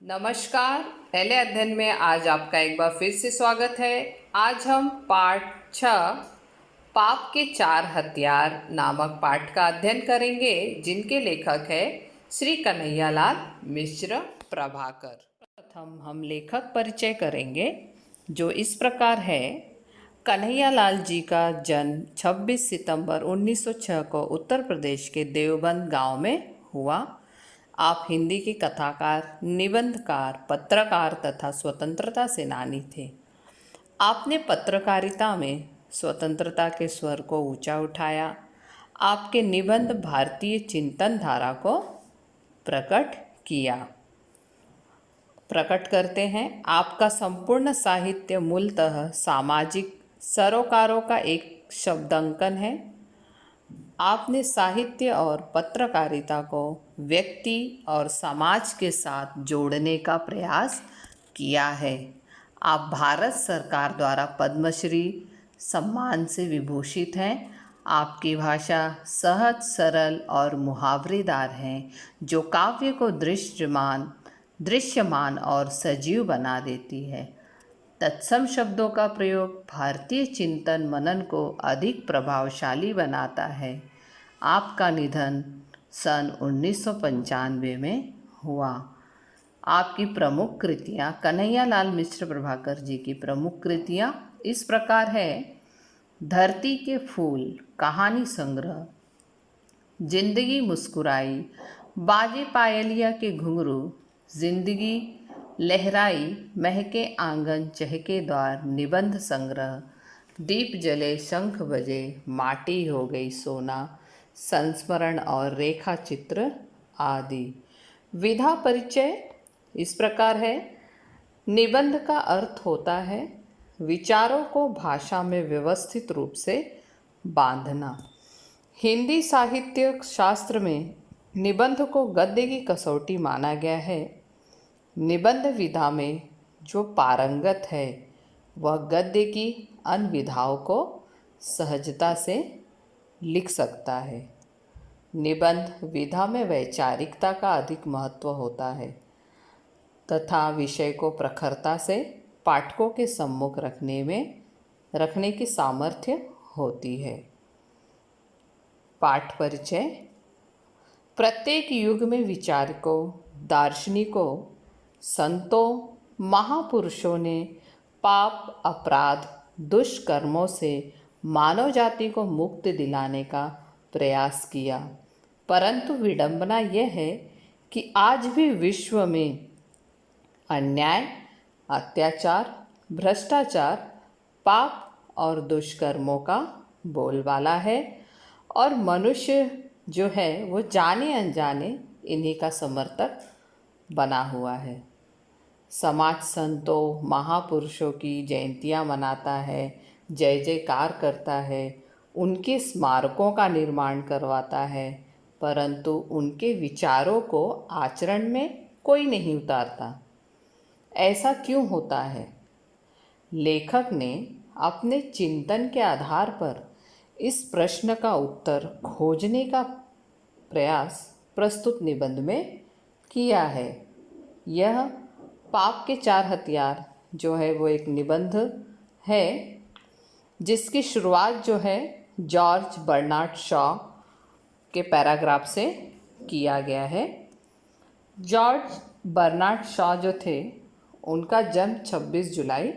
नमस्कार। पहले अध्ययन में आज आपका एक बार फिर से स्वागत है। आज हम पाठ 6 पाप के 4 हथियार नामक पाठ का अध्ययन करेंगे, जिनके लेखक है श्री कन्हैयालाल मिश्र प्रभाकर। प्रथम हम लेखक परिचय करेंगे, जो इस प्रकार है। कन्हैयालाल जी का जन्म 26 सितंबर 1906 को उत्तर प्रदेश के देवबंद गांव में हुआ। आप हिंदी के कथाकार, निबंधकार, पत्रकार तथा स्वतंत्रता सेनानी थे। आपने पत्रकारिता में स्वतंत्रता के स्वर को ऊंचा उठाया। आपके निबंध भारतीय चिंतन धारा को प्रकट करते हैं। आपका संपूर्ण साहित्य मूलतः सामाजिक सरोकारों का एक शब्दांकन है। आपने साहित्य और पत्रकारिता को व्यक्ति और समाज के साथ जोड़ने का प्रयास किया है। आप भारत सरकार द्वारा पद्मश्री सम्मान से विभूषित हैं। आपकी भाषा सहज, सरल और मुहावरेदार है, जो काव्य को दृश्यमान और सजीव बना देती है। तत्सम शब्दों का प्रयोग भारतीय चिंतन मनन को अधिक प्रभावशाली बनाता है। आपका निधन सन 1995 में हुआ। आपकी प्रमुख कृतियाँ, कन्हैयालाल मिश्र प्रभाकर जी की प्रमुख कृतियाँ इस प्रकार है। धरती के फूल कहानी संग्रह, जिंदगी मुस्कुराई, बाजे पायलिया के घुंघरू, जिंदगी लहराई, महके आंगन चहके द्वार निबंध संग्रह, दीप जले शंख बजे, माटी हो गई सोना, संस्मरण और रेखा चित्र आदि। विधा परिचय इस प्रकार है। निबंध का अर्थ होता है विचारों को भाषा में व्यवस्थित रूप से बांधना। हिंदी साहित्य शास्त्र में निबंध को गद्य की कसौटी माना गया है। निबंध विधा में जो पारंगत है, वह गद्य की अन्य विधाओं को सहजता से लिख सकता है। निबंध विधा में वैचारिकता का अधिक महत्व होता है तथा विषय को प्रखरता से पाठकों के सम्मुख रखने की सामर्थ्य होती है। पाठ परिचय। प्रत्येक युग में विचारकों, दार्शनिकों, संतों, महापुरुषों ने पाप, अपराध, दुष्कर्मों से मानव जाति को मुक्ति दिलाने का प्रयास किया, परंतु विडंबना यह है कि आज भी विश्व में अन्याय, अत्याचार, भ्रष्टाचार, पाप और दुष्कर्मों का बोलबाला है और मनुष्य जो है वो जाने अनजाने इन्हीं का समर्थक बना हुआ है। समाज संतों, महापुरुषों की जयंतियाँ मनाता है, जय जयकार करता है, उनके स्मारकों का निर्माण करवाता है, परंतु उनके विचारों को आचरण में कोई नहीं उतारता। ऐसा क्यों होता है? लेखक ने अपने चिंतन के आधार पर इस प्रश्न का उत्तर खोजने का प्रयास प्रस्तुत निबंध में किया है। यह पाप के 4 हथियार जो है वो एक निबंध है, जिसकी शुरुआत जो है जॉर्ज बर्नार्ड शॉ के पैराग्राफ से किया गया है। जॉर्ज बर्नार्ड शॉ जो थे, उनका जन्म 26 जुलाई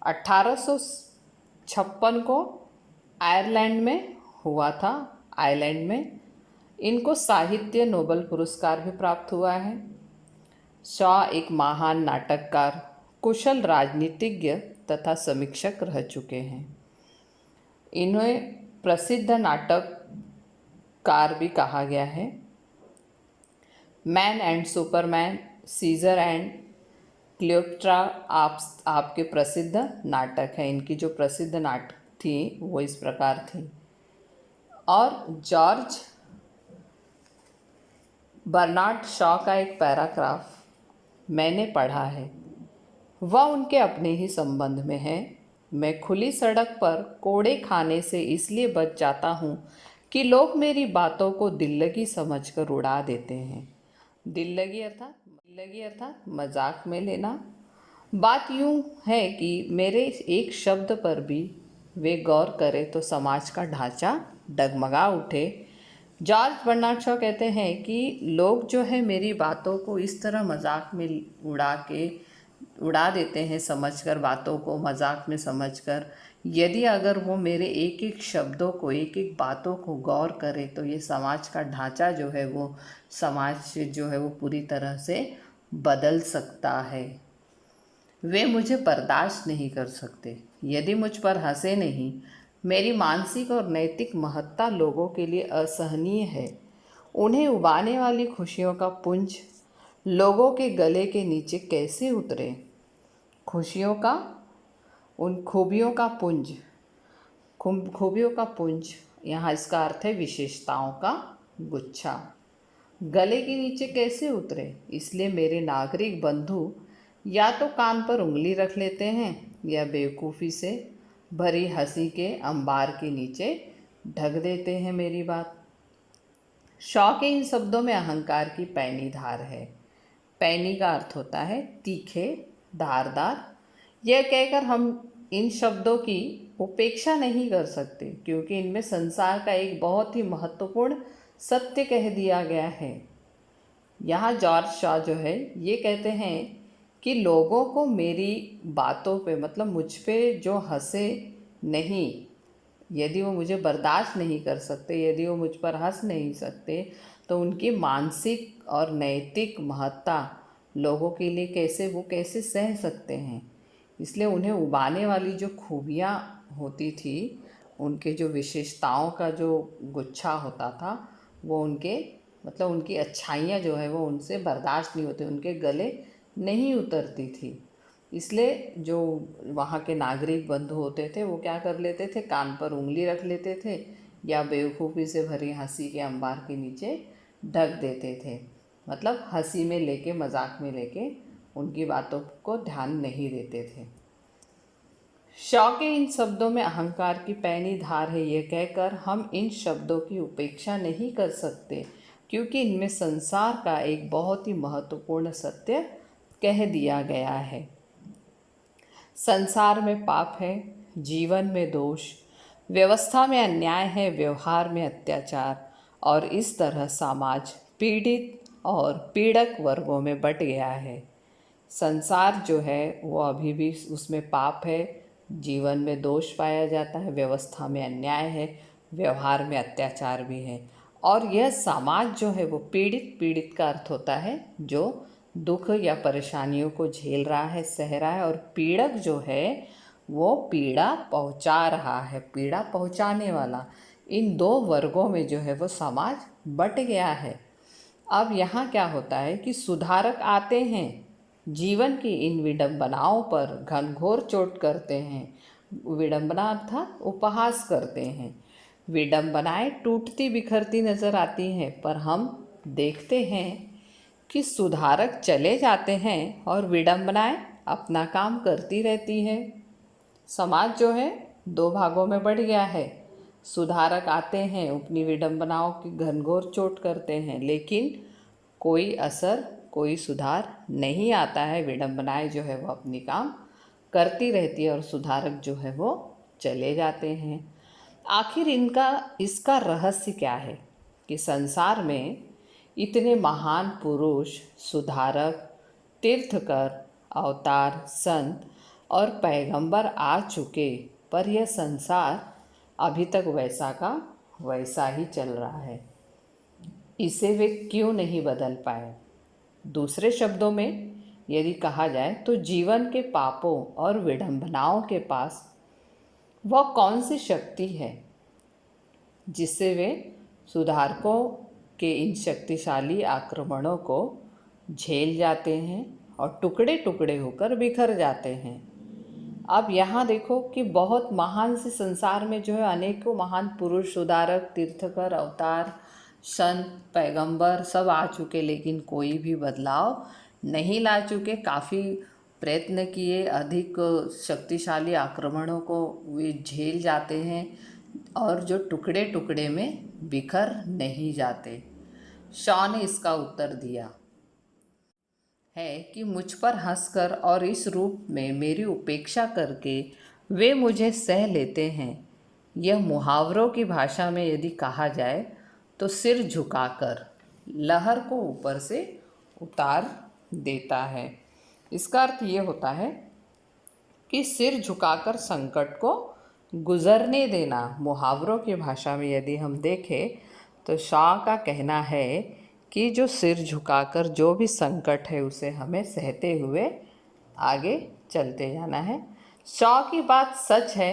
1856 को आयरलैंड में हुआ था। आयरलैंड में इनको साहित्य नोबेल पुरस्कार भी प्राप्त हुआ है। शॉ एक महान नाटककार, कुशल राजनीतिज्ञ तथा समीक्षक रह चुके हैं। इन्हें प्रसिद्ध नाटककार भी कहा गया है। Man and Superman, Caesar and Cleopatra आपके प्रसिद्ध नाटक हैं। इनकी जो प्रसिद्ध नाटक थी वो इस प्रकार थी। और जॉर्ज बर्नार्ड शॉ का एक पैराग्राफ मैंने पढ़ा है, वह उनके अपने ही संबंध में है। मैं खुली सड़क पर कोड़े खाने से इसलिए बच जाता हूँ कि लोग मेरी बातों को दिल्लगी समझकर उड़ा देते हैं। दिल्लगी अर्थात लगी अर्थात मजाक में लेना। बात यूं है कि मेरे एक शब्द पर भी वे गौर करें तो समाज का ढांचा डगमगा उठे। जॉर्ज बर्नार्ड शॉ कहते हैं कि लोग जो है मेरी बातों को इस तरह मजाक में उड़ा देते हैं, समझकर, बातों को मजाक में समझकर। यदि अगर वो मेरे एक एक शब्दों को, एक एक बातों को गौर करे तो ये समाज का ढांचा जो है वो, समाज जो है वो पूरी तरह से बदल सकता है। वे मुझे बर्दाश्त नहीं कर सकते यदि मुझ पर हंसे नहीं। मेरी मानसिक और नैतिक महत्ता लोगों के लिए असहनीय है। उन्हें उबाने वाली खुशियों का पुंज लोगों के गले के नीचे कैसे उतरे। खुशियों का, उन खूबियों का पुंज, खूबियों का पुंज, यहाँ इसका अर्थ है विशेषताओं का गुच्छा, गले के नीचे कैसे उतरे। इसलिए मेरे नागरिक बंधु या तो कान पर उंगली रख लेते हैं या बेवकूफ़ी से भरी हंसी के अंबार के नीचे ढक देते हैं मेरी बात। शॉ के इन शब्दों में अहंकार की पैनी धार है। पैनी का अर्थ होता है तीखे, धारदार। यह कहकर हम इन शब्दों की उपेक्षा नहीं कर सकते क्योंकि इनमें संसार का एक बहुत ही महत्वपूर्ण सत्य कह दिया गया है। यहाँ जॉर्ज शॉ जो है ये कहते हैं कि लोगों को मेरी बातों पे, मतलब मुझ पे जो हंसे नहीं, यदि वो मुझे बर्दाश्त नहीं कर सकते, यदि वो मुझ पर हंस नहीं सकते, तो उनकी मानसिक और नैतिक महत्ता लोगों के लिए कैसे सह सकते हैं। इसलिए उन्हें उबाने वाली जो खूबियाँ होती थी, उनके जो विशेषताओं का जो गुच्छा होता था, वो उनके, मतलब उनकी अच्छाइयाँ जो है वो उनसे बर्दाश्त नहीं होती, उनके गले नहीं उतरती थी। इसलिए जो वहाँ के नागरिक बंधु होते थे वो क्या कर लेते थे, कान पर उंगली रख लेते थे या बेवकूफ़ी से भरी हंसी के अंबार के नीचे ढक देते थे। मतलब हंसी में लेके, मजाक में लेके उनकी बातों को ध्यान नहीं देते थे। शॉ के इन शब्दों में अहंकार की पैनी धार है, ये कहकर हम इन शब्दों की उपेक्षा नहीं कर सकते क्योंकि इनमें संसार का एक बहुत ही महत्वपूर्ण सत्य कह दिया गया है। संसार में पाप है, जीवन में दोष, व्यवस्था में अन्याय है, व्यवहार में अत्याचार, और इस तरह समाज पीड़ित और पीड़क वर्गों में बंट गया है। संसार जो है वो अभी भी उसमें पाप है, जीवन में दोष पाया जाता है, व्यवस्था में अन्याय है, व्यवहार में अत्याचार भी है, और यह समाज जो है वो पीड़ित का अर्थ होता है जो दुख या परेशानियों को झेल रहा है, सह रहा है, और पीड़क जो है वो पीड़ा पहुंचा रहा है, पीड़ा पहुंचाने वाला। इन दो वर्गों में जो है वो समाज बंट गया है। अब यहाँ क्या होता है कि सुधारक आते हैं, जीवन की इन विडंबनाओं पर घनघोर चोट करते हैं। विडंबना अर्थात उपहास करते हैं। विडंबनाएं टूटती बिखरती नजर आती हैं, पर हम देखते हैं कि सुधारक चले जाते हैं और विडंबनाएं अपना काम करती रहती है। समाज जो है दो भागों में बढ़ गया है। सुधारक आते हैं, अपनी विडंबनाओं की घनघोर चोट करते हैं, लेकिन कोई असर, कोई सुधार नहीं आता है। विडंबनाएं जो है वो अपनी काम करती रहती है और सुधारक जो है वो चले जाते हैं। आखिर इसका रहस्य क्या है कि संसार में इतने महान पुरुष, सुधारक, तीर्थकर, अवतार, संत और पैगंबर आ चुके, पर यह संसार अभी तक वैसा का वैसा ही चल रहा है। इसे वे क्यों नहीं बदल पाए? दूसरे शब्दों में यदि कहा जाए तो जीवन के पापों और विडंबनाओं के पास वह कौन सी शक्ति है जिससे वे सुधारकों के इन शक्तिशाली आक्रमणों को झेल जाते हैं और टुकड़े टुकड़े होकर बिखर जाते हैं। अब यहाँ देखो कि बहुत महान से संसार में जो है अनेकों महान पुरुष, सुधारक, तीर्थकर, अवतार, संत, पैगंबर सब आ चुके, लेकिन कोई भी बदलाव नहीं ला चुके। काफ़ी प्रयत्न किए, अधिक शक्तिशाली आक्रमणों को वे झेल जाते हैं और जो टुकड़े टुकड़े में बिखर नहीं जाते। शॉ ने इसका उत्तर दिया, है कि मुझ पर हंसकर और इस रूप में मेरी उपेक्षा करके वे मुझे सह लेते हैं। यह मुहावरों की भाषा में यदि कहा जाए तो सिर झुकाकर लहर को ऊपर से उतार देता है। इसका अर्थ ये होता है कि सिर झुकाकर संकट को गुजरने देना। मुहावरों की भाषा में यदि हम देखें तो शाह का कहना है कि जो सिर झुकाकर जो भी संकट है उसे हमें सहते हुए आगे चलते जाना है। शाह की बात सच है,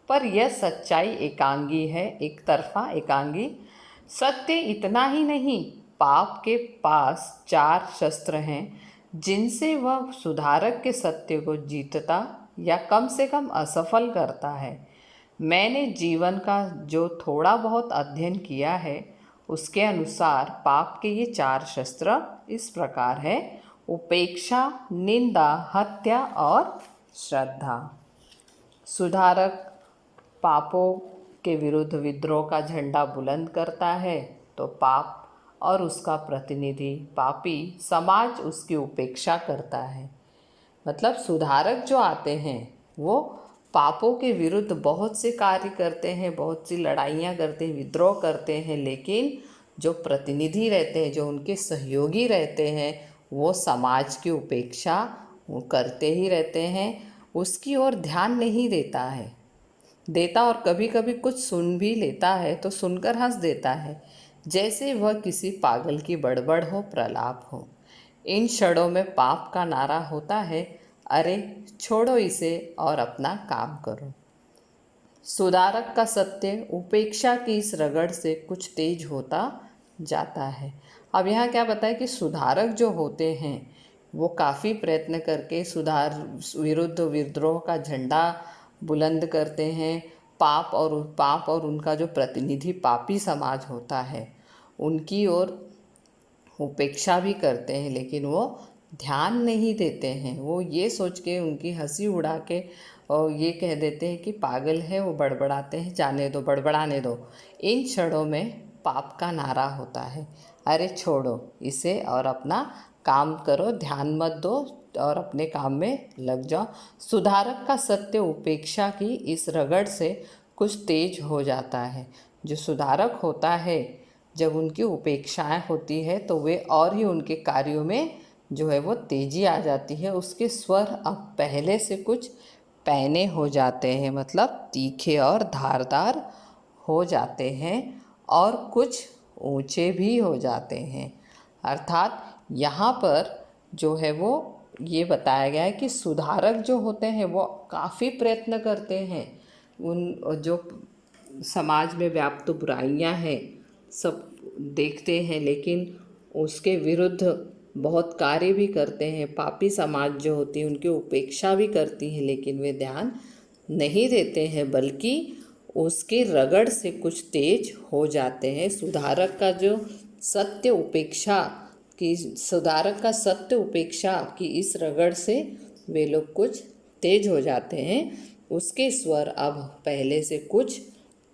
पर यह सच्चाई एकांगी है, एक तरफा एकांगी। सत्य इतना ही नहीं, पाप के पास 4 शस्त्र हैं जिनसे वह सुधारक के सत्य को जीतता या कम से कम असफल करता है। मैंने जीवन का जो थोड़ा बहुत अध्ययन किया है उसके अनुसार पाप के ये 4 शस्त्र इस प्रकार है: उपेक्षा, निंदा, हत्या और श्रद्धा। सुधारक पापों के विरुद्ध विद्रोह का झंडा बुलंद करता है तो पाप और उसका प्रतिनिधि पापी समाज उसकी उपेक्षा करता है। मतलब सुधारक जो आते हैं वो पापों के विरुद्ध बहुत से कार्य करते हैं, बहुत सी लड़ाइयाँ करते हैं, विद्रोह करते हैं, लेकिन जो प्रतिनिधि रहते हैं, जो उनके सहयोगी रहते हैं, वो समाज की उपेक्षा वो करते ही रहते हैं, उसकी ओर ध्यान नहीं देता और कभी कभी कुछ सुन भी लेता है तो सुनकर हंस देता है, जैसे वह किसी पागल की बड़बड़ हो, प्रलाप हो। इन क्षणों में पाप का नारा होता है, अरे छोड़ो इसे और अपना काम करो। सुधारक का सत्य उपेक्षा की इस रगड़ से कुछ तेज होता जाता है। अब यहाँ क्या बताए कि सुधारक जो होते हैं वो काफ़ी प्रयत्न करके सुधार विरुद्ध विद्रोह का झंडा बुलंद करते हैं। पाप और उनका जो प्रतिनिधि पापी समाज होता है उनकी ओर उपेक्षा भी करते हैं, लेकिन वो ध्यान नहीं देते हैं। वो ये सोच के उनकी हंसी उड़ा के और ये कह देते हैं कि पागल है, वो बड़बड़ाते हैं, जाने दो, बड़बड़ाने दो। इन क्षणों में पाप का नारा होता है, अरे छोड़ो इसे और अपना काम करो, ध्यान मत दो और अपने काम में लग जाओ। सुधारक का सत्य उपेक्षा की इस रगड़ से कुछ तेज हो जाता है। जो सुधारक होता है जब उनकी उपेक्षाएं होती है तो वे और ही उनके कार्यों में जो है वो तेजी आ जाती है। उसके स्वर अब पहले से कुछ पैने हो जाते हैं, मतलब तीखे और धारदार हो जाते हैं और कुछ ऊंचे भी हो जाते हैं। अर्थात यहाँ पर जो है वो ये बताया गया है कि सुधारक जो होते हैं वो काफ़ी प्रयत्न करते हैं, उन जो समाज में व्याप्त बुराइयां हैं सब देखते हैं, लेकिन उसके विरुद्ध बहुत कार्य भी करते हैं। पापी समाज जो होती है उनकी उपेक्षा भी करती है, लेकिन वे ध्यान नहीं देते हैं, बल्कि उसके रगड़ से कुछ तेज हो जाते हैं। सुधारक का सत्य उपेक्षा की इस रगड़ से वे लोग कुछ तेज हो जाते हैं। उसके स्वर अब पहले से कुछ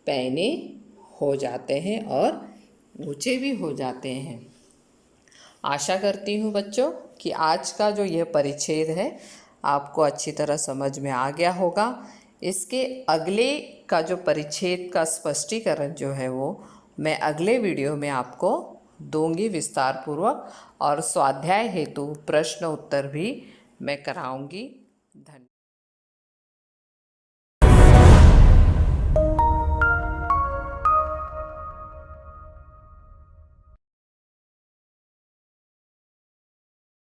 पैने हो जाते हैं और ऊंचे भी हो जाते हैं। आशा करती हूँ बच्चों कि आज का जो यह परिच्छेद है आपको अच्छी तरह समझ में आ गया होगा। इसके अगले का जो परिच्छेद का स्पष्टीकरण जो है वो मैं अगले वीडियो में आपको दूंगी विस्तार पूर्वक, और स्वाध्याय हेतु प्रश्न उत्तर भी मैं कराऊंगी।